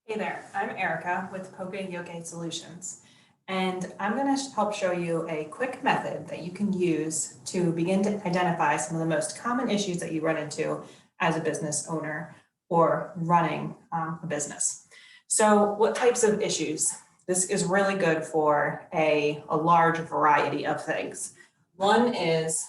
Hey there, I'm Erica with Poka-Yoke Solutions, and I'm going to help show you a quick method that you can use to begin to identify some of the most common issues that you run into as a business owner or running a business. So what types of issues? This is really good for a large variety of things. One is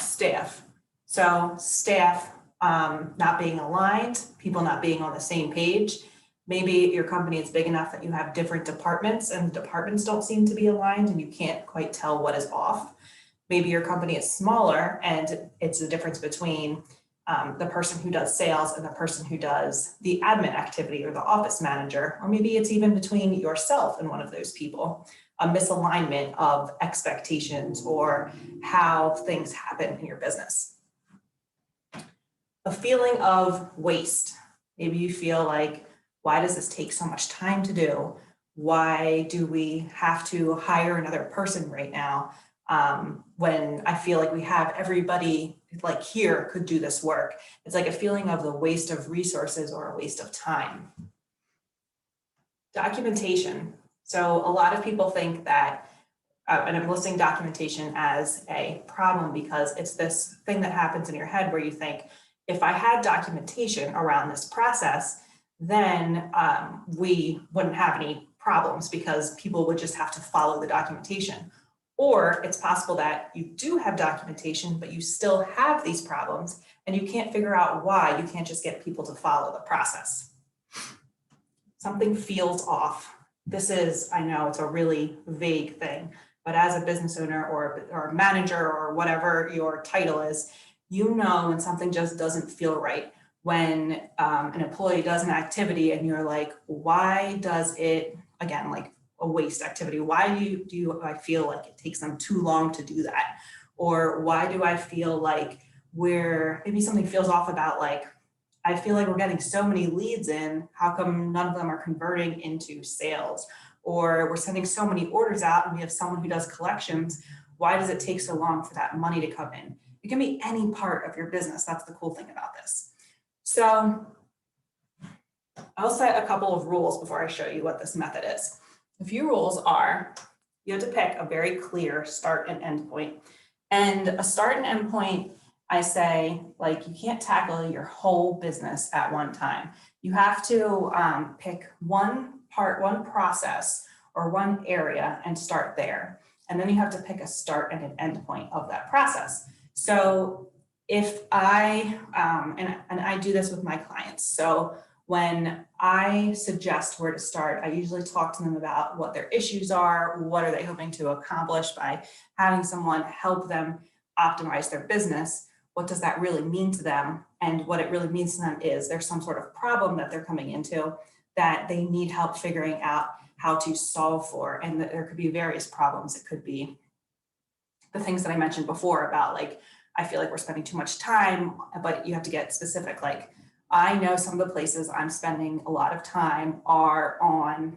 staff. So staff not being aligned, people not being on the same page. Maybe your company is big enough that you have different departments and the departments don't seem to be aligned and you can't quite tell what is off. Maybe your company is smaller and it's the difference between the person who does sales and the person who does the admin activity or the office manager, or maybe it's even between yourself and one of those people, a misalignment of expectations or how things happen in your business. A feeling of waste. Maybe you feel like, why does this take so much time to do? Why do we have to hire another person right now when I feel like we have everybody like here could do this work? It's like a feeling of the waste of resources or a waste of time. Documentation. So a lot of people think that, and I'm listing documentation as a problem because it's this thing that happens in your head where you think, if I had documentation around this process, then we wouldn't have any problems because people would just have to follow the documentation. Or it's possible that you do have documentation, but you still have these problems and you can't figure out why. You can't just get people to follow the process. Something feels off. This is, I know it's a really vague thing, but as a business owner or a manager or whatever your title is, you know when something just doesn't feel right. When an employee does an activity and you're like, why does it, again, like a waste activity, why do I feel like it takes them too long to do that? Or why do I feel like maybe something feels off about like, I feel like we're getting so many leads in, how come none of them are converting into sales? Or we're sending so many orders out and we have someone who does collections, why does it take so long for that money to come in? It can be any part of your business. That's the cool thing about this. So I'll set a couple of rules before I show you what this method is. A few rules are, you have to pick a very clear start and end point. And a start and end point, I say, like, you can't tackle your whole business at one time. You have to pick one process or one area and start there. And then you have to pick a start and an end point of that process. So if I, and I do this with my clients. So when I suggest where to start, I usually talk to them about what their issues are, what are they hoping to accomplish by having someone help them optimize their business. What does that really mean to them? And what it really means to them is there's some sort of problem that they're coming into that they need help figuring out how to solve for. And there could be various problems. It could be the things that I mentioned before about like, I feel like we're spending too much time, but you have to get specific. Like, I know some of the places I'm spending a lot of time are on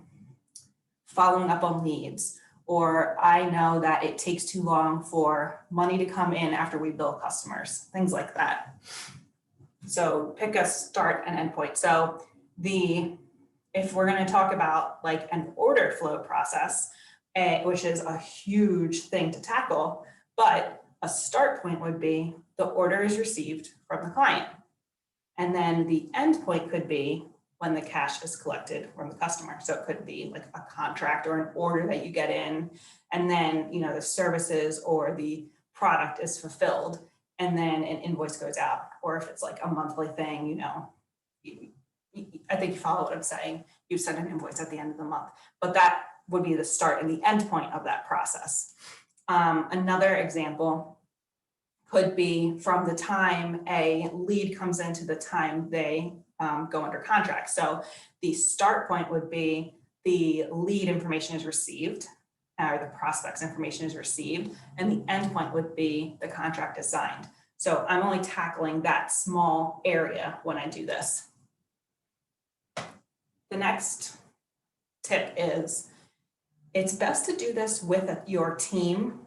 following up on leads, or I know that it takes too long for money to come in after we bill customers, things like that. So pick a start and end point. So if we're going to talk about like an order flow process, which is a huge thing to tackle, but a start point would be the order is received from the client. And then the end point could be when the cash is collected from the customer. So it could be like a contract or an order that you get in, and then, you know, the services or the product is fulfilled, and then an invoice goes out. Or if it's like a monthly thing, you know, I think you follow what I'm saying. You send an invoice at the end of the month, but that would be the start and the end point of that process. Another example could be from the time a lead comes in to the time they go under contract. So the start point would be the lead information is received, or the prospect's information is received, and the end point would be the contract is signed. So I'm only tackling that small area when I do this. The next tip is, it's best to do this with your team.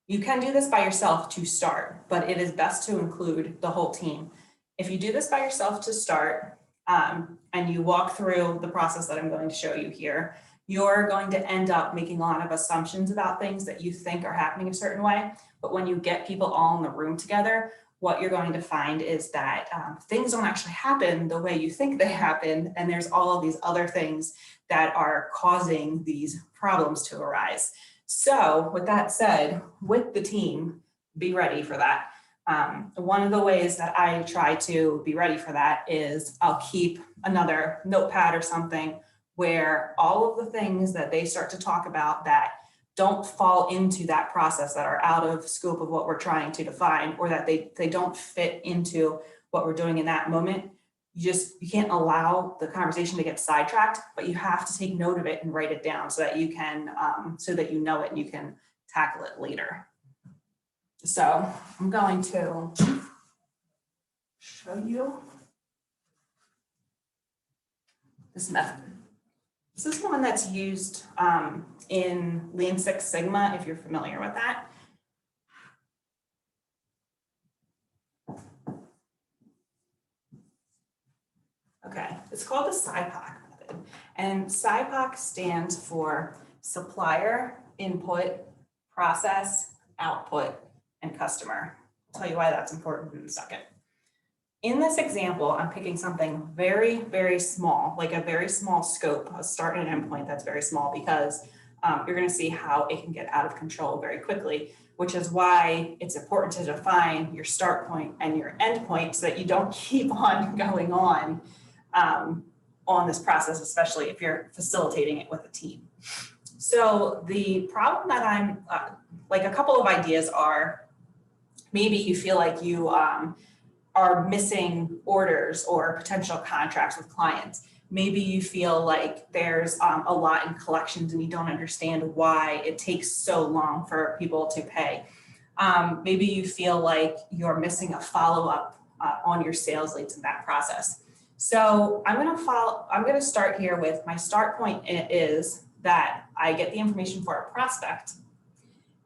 You can do this by yourself to start, but it is best to include the whole team. If you do this by yourself to start, and you walk through the process that I'm going to show you here, you're going to end up making a lot of assumptions about things that you think are happening a certain way. But when you get people all in the room together, what you're going to find is that things don't actually happen the way you think they happen. And there's all of these other things that are causing these problems to arise. So with that said, with the team, be ready for that. One of the ways that I try to be ready for that is I'll keep another notepad or something where all of the things that they start to talk about that don't fall into that process, that are out of scope of what we're trying to define, or that they don't fit into what we're doing in that moment. You can't allow the conversation to get sidetracked, but you have to take note of it and write it down so that you can, so that you know it and you can tackle it later. So I'm going to show you this method. This is one that's used in Lean Six Sigma, if you're familiar with that. Okay, it's called the SIPOC method. And SIPOC stands for supplier, input, process, output, and customer. I'll tell you why that's important in a second. In this example, I'm picking something very, very small, like a very small scope, a start and an endpoint that's very small, because you're going to see how it can get out of control very quickly, which is why it's important to define your start point and your end point so that you don't keep on going on this process, especially if you're facilitating it with a team. So the problem that I'm, like a couple of ideas are, maybe you feel like you are missing orders or potential contracts with clients. Maybe you feel like there's a lot in collections and you don't understand why it takes so long for people to pay. Maybe you feel like you're missing a follow-up on your sales leads in that process. So I'm going to start here with my start point is that I get the information for a prospect,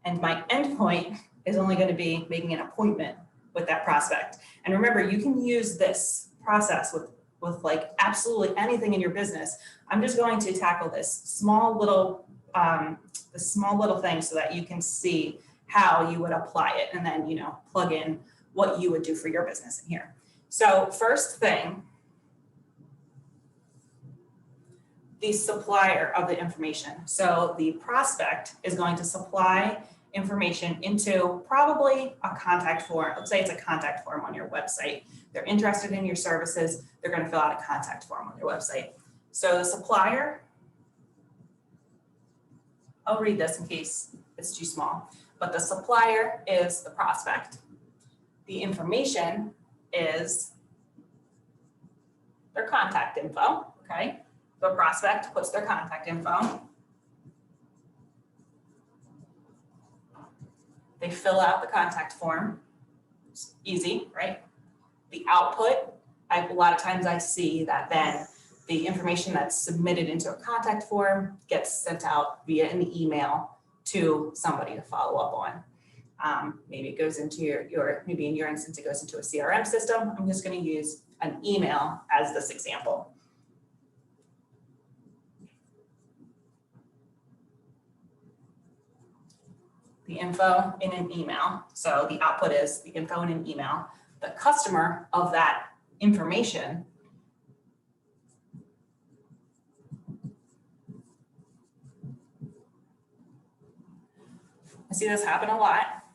and my end point is only going to be making an appointment with that prospect. And remember, you can use this process with like absolutely anything in your business. I'm just going to tackle this small little thing so that you can see how you would apply it, and then, you know, plug in what you would do for your business in here. So first thing, the supplier of the information. So the prospect is going to supply information into probably a contact form. Let's say it's a contact form on your website. They're interested in your services. They're going to fill out a contact form on your website. So the supplier, I'll read this in case it's too small, but the supplier is the prospect. The information is their contact info, okay? The prospect puts their contact info. They fill out the contact form. It's easy, right? The output, a lot of times I see that then the information that's submitted into a contact form gets sent out via an email to somebody to follow up on. Maybe it goes into maybe in your instance, it goes into a CRM system. I'm just going to use an email as this example. The info in an email. So the output is the info in an email. The customer of that information I see this happen a lot.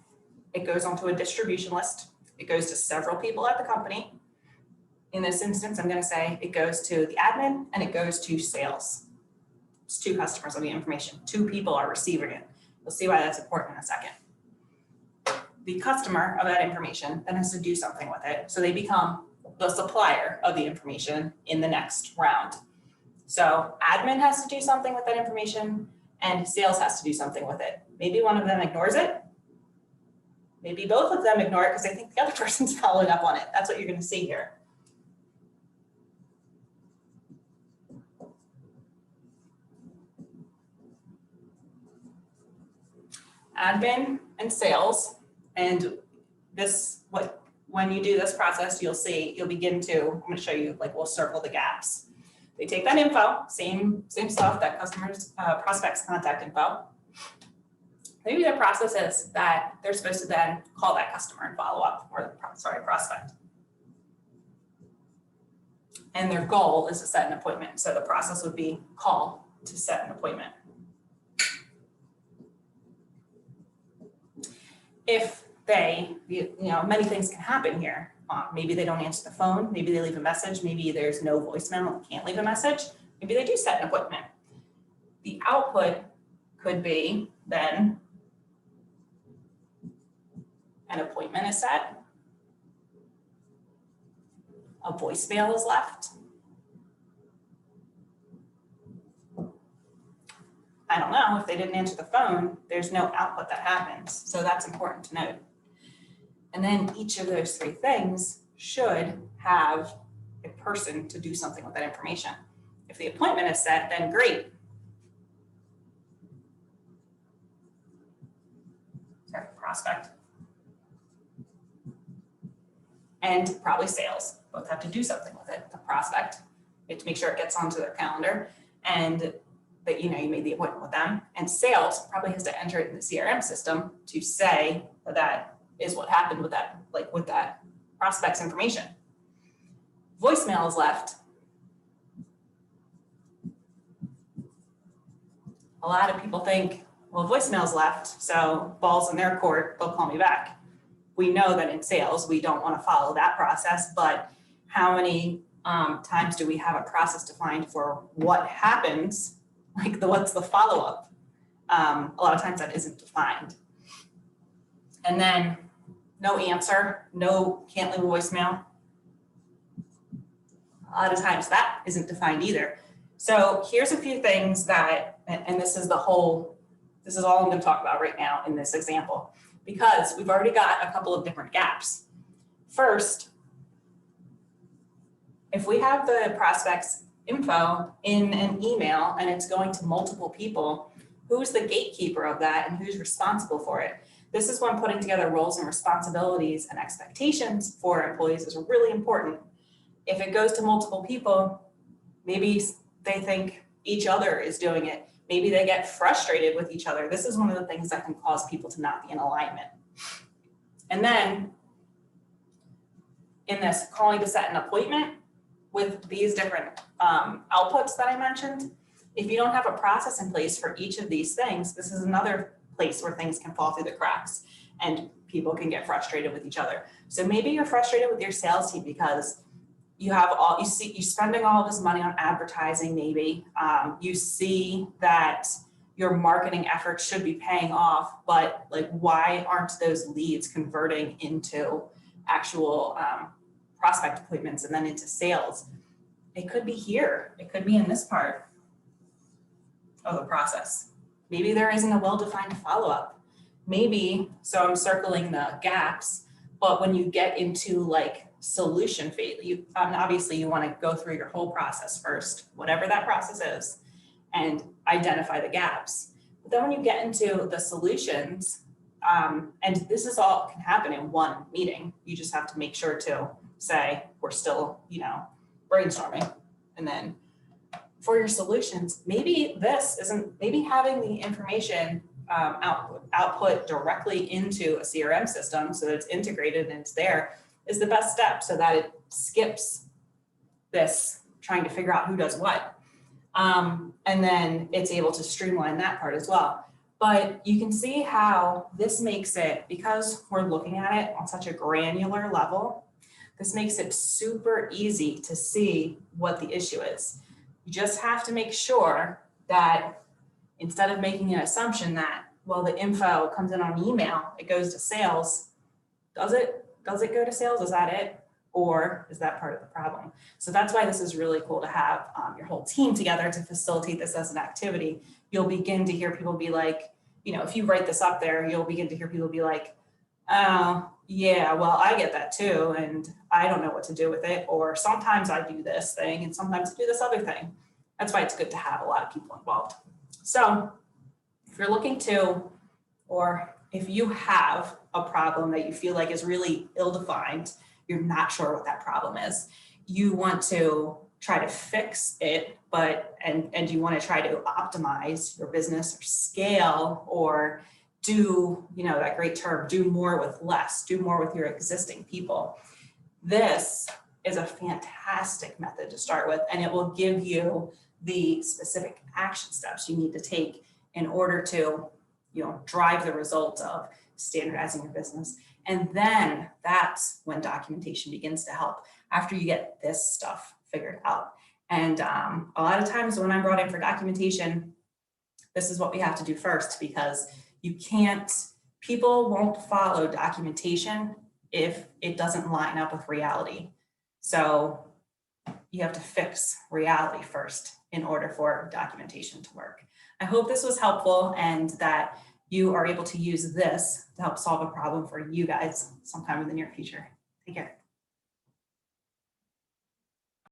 It goes onto a distribution list. It goes to several people at the company. In this instance, I'm going to say it goes to the admin and it goes to sales. It's two customers of the information. Two people are receiving it. We'll see why that's important in a second. The customer of that information then has to do something with it. So they become the supplier of the information in the next round. So admin has to do something with that information and sales has to do something with it. Maybe one of them ignores it. Maybe both of them ignore it because they think the other person's followed up on it. That's what you're going to see here. Admin and sales, and this, what when you do this process, you'll begin to, I'm going to show you, like we'll circle the gaps. They take that info, same stuff, that customers, prospects contact info. Maybe the process is that they're supposed to then call that customer and follow up, or prospect. And their goal is to set an appointment. So the process would be call to set an appointment. If they, many things can happen here. Maybe they don't answer the phone, maybe they leave a message, maybe there's no voicemail, can't leave a message, maybe they do set an appointment. The output could be then an appointment is set, a voicemail is left. I don't know, if they didn't answer the phone, there's no output that happens. So that's important to note. And then each of those three things should have a person to do something with that information. If the appointment is set, then great. Sorry, prospect. And probably sales, both have to do something with it. The prospect, you have to make sure it gets onto their calendar, and that you made the appointment with them. And sales probably has to enter it in the CRM system to say that is what happened with that, with that prospect's information. Voicemail is left. A lot of people think, well, voicemail's left, so ball's in their court, they'll call me back. We know that in sales, we don't want to follow that process, but how many times do we have a process defined for what happens? What's the follow-up? A lot of times that isn't defined. And then no answer, can't leave a voicemail. A lot of times that isn't defined either. So here's a few things that, and this is all I'm going to talk about right now in this example, because we've already got a couple of different gaps. First, if we have the prospect's info in an email and it's going to multiple people, who's the gatekeeper of that and who's responsible for it? This is when putting together roles and responsibilities and expectations for employees is really important. If it goes to multiple people, maybe they think each other is doing it. Maybe they get frustrated with each other. This is one of the things that can cause people to not be in alignment. And then in this calling to set an appointment with these different outputs that I mentioned, if you don't have a process in place for each of these things, this is another place where things can fall through the cracks and people can get frustrated with each other. So maybe you're frustrated with your sales team because you're spending all this money on advertising. Maybe you see that your marketing efforts should be paying off, but why aren't those leads converting into actual prospect appointments and then into sales? It could be here. It could be in this part of the process. Maybe there isn't a well-defined follow-up. Maybe, so I'm circling the gaps, but when you get into solution phase, obviously you want to go through your whole process first, whatever that process is, and identify the gaps. But then when you get into the solutions, and this is all can happen in one meeting, you just have to make sure to say, we're still, brainstorming. And then for your solutions, maybe maybe having the information output directly into a CRM system so that it's integrated and it's there is the best step, so that it skips this trying to figure out who does what. And then it's able to streamline that part as well. But you can see how this makes it, because we're looking at it on such a granular level, this makes it super easy to see what the issue is. You just have to make sure that instead of making an assumption that, well, the info comes in on email, it goes to sales, does it go to sales? Is that it? Or is that part of the problem? So that's why this is really cool to have your whole team together to facilitate this as an activity. You'll begin to hear people be like, if you write this up there, you'll begin to hear people be like, oh, yeah, well, I get that too, and I don't know what to do with it. Or sometimes I do this thing and sometimes I do this other thing. That's why it's good to have a lot of people involved. So if you're looking to, or if you have a problem that you feel like is really ill-defined, you're not sure what that problem is, you want to try to fix it, and you want to try to optimize your business or scale or do, that great term, do more with less, do more with your existing people. This is a fantastic method to start with, and it will give you the specific action steps you need to take in order to, drive the results of standardizing your business. And then that's when documentation begins to help, after you get this stuff figured out. And a lot of times when I'm brought in for documentation, this is what we have to do first, because people won't follow documentation if it doesn't line up with reality. So you have to fix reality first in order for documentation to work. I hope this was helpful and that you are able to use this to help solve a problem for you guys sometime in the near future. Take care.